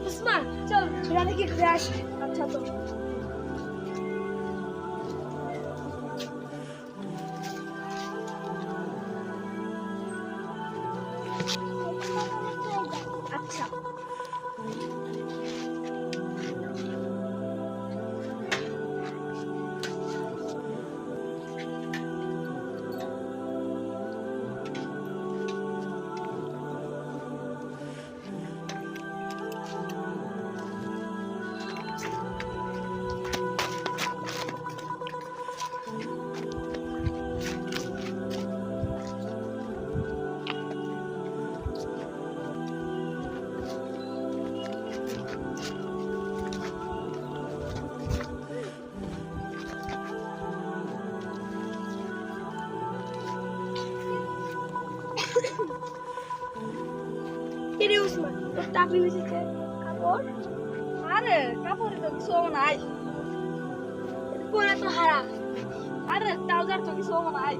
উসমান চল রাতে কি ঘুরে আসি। আচ্ছা তো আচ্ছা কিরে উসমান তোর টাপি বেঁচেছে কাপড় আরে কাপড়ে তো কিছু নাই। পরে তো হারা। আরে ট্রাউজার তো কিছু নাই।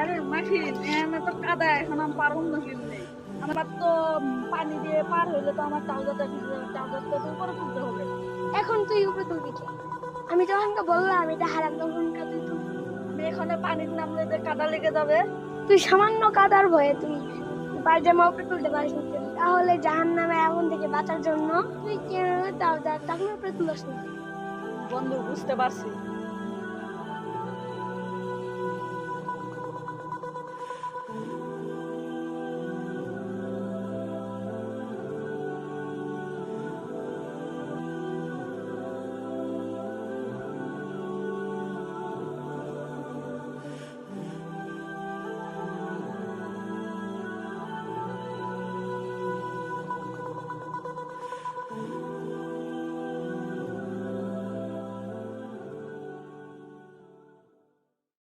আরে মাখিন এখানে তো কাদা, এখন আমি পারবো না কিনতে। আমার তো পানি দিয়ে পার হইলে তো আমার ট্রাউজারটা তো উপরে তুলতে হবে। এখন তুই উপরে তুলবি কে? আমি যখনকে বললাম এটা হারাম তখনকে তুই তুলবি। আমি এখানে পানির নামলে যে কাদা লেগে যাবে। তুই সামান্য কাদার ভয়ে তুই পায়জামা উপরে তুলতে পারিস না কেন? তাহলে জাহান্নামে আগুন থেকে বাঁচার জন্য তুই কেন তাও টাকলা উপরে তুলিস না? বন্ধু বুঝতে পারছি,